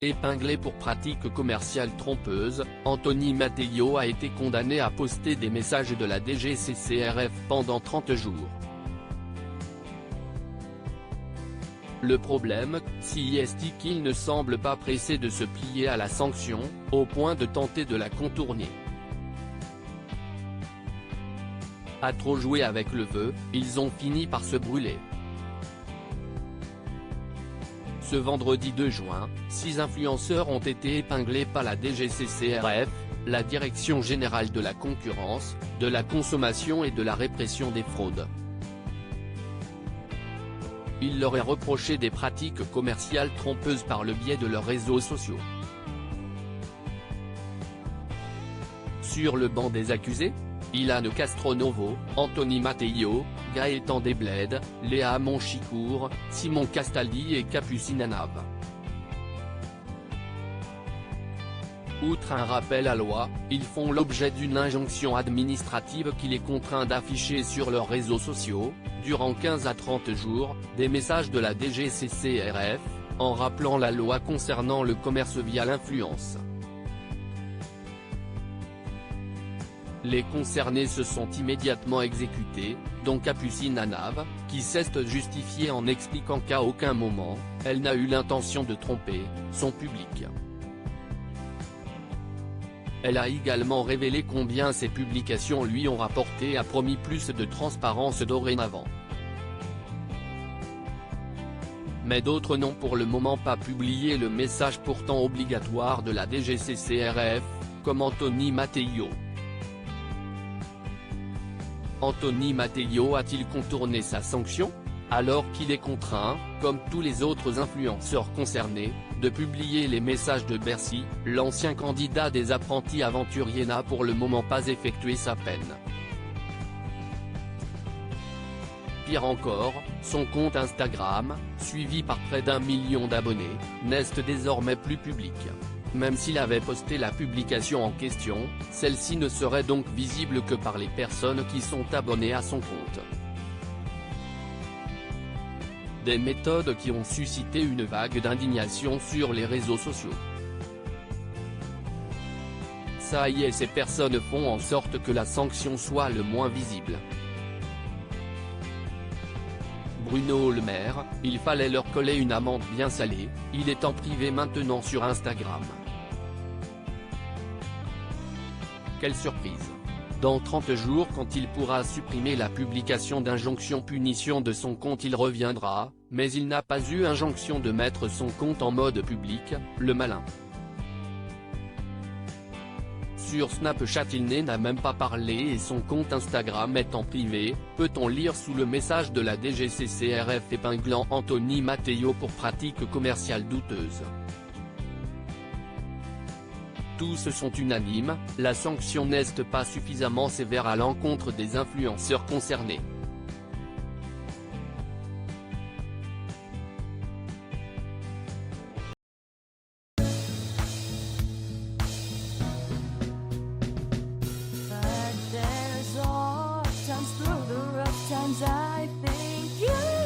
Épinglé pour pratique commerciale trompeuse, Anthony Matteo a été condamné à poster des messages de la DGCCRF pendant 30 jours. Le problème, si est qu'il ne semble pas pressé de se plier à la sanction, au point de tenter de la contourner. À trop jouer avec le feu, ils ont fini par se brûler. Ce vendredi 2 juin, 6 influenceurs ont été épinglés par la DGCCRF, la Direction Générale de la Concurrence, de la Consommation et de la Répression des Fraudes. Il leur est reproché des pratiques commerciales trompeuses par le biais de leurs réseaux sociaux. Sur le banc des accusés, Ilan Castronovo, Anthony Matteo, Gaëtan Desblèdes, Léa Monchicourt, Simon Castaldi et Capucine Anav. Outre un rappel à loi, ils font l'objet d'une injonction administrative qui les contraint d'afficher sur leurs réseaux sociaux, durant 15 à 30 jours, des messages de la DGCCRF, en rappelant la loi concernant le commerce via l'influence. Les concernés se sont immédiatement exécutés, dont Capucine Anav, qui s'est justifiée en expliquant qu'à aucun moment, elle n'a eu l'intention de tromper son public. Elle a également révélé combien ses publications lui ont rapporté et a promis plus de transparence dorénavant. Mais d'autres n'ont pour le moment pas publié le message pourtant obligatoire de la DGCCRF, comme Anthony Matteo. Anthony Matteo a-t-il contourné sa sanction ? Alors qu'il est contraint, comme tous les autres influenceurs concernés, de publier les messages de Bercy, l'ancien candidat des apprentis aventuriers n'a pour le moment pas effectué sa peine. Pire encore, son compte Instagram, suivi par près d'1 million d'abonnés, n'est désormais plus public. Même s'il avait posté la publication en question, celle-ci ne serait donc visible que par les personnes qui sont abonnées à son compte. Des méthodes qui ont suscité une vague d'indignation sur les réseaux sociaux. Ça y est, ces personnes font en sorte que la sanction soit le moins visible. Bruno Le Maire, il fallait leur coller une amende bien salée, il est en privé maintenant sur Instagram. Quelle surprise! Dans 30 jours, quand il pourra supprimer la publication d'injonction punition de son compte, il reviendra, mais il n'a pas eu injonction de mettre son compte en mode public, le malin. Sur Snapchat il n'a même pas parlé et son compte Instagram est en privé, peut-on lire sous le message de la DGCCRF épinglant Anthony Matteo pour pratiques commerciales douteuses. Tous sont unanimes, la sanction n'est pas suffisamment sévère à l'encontre des influenceurs concernés. I think you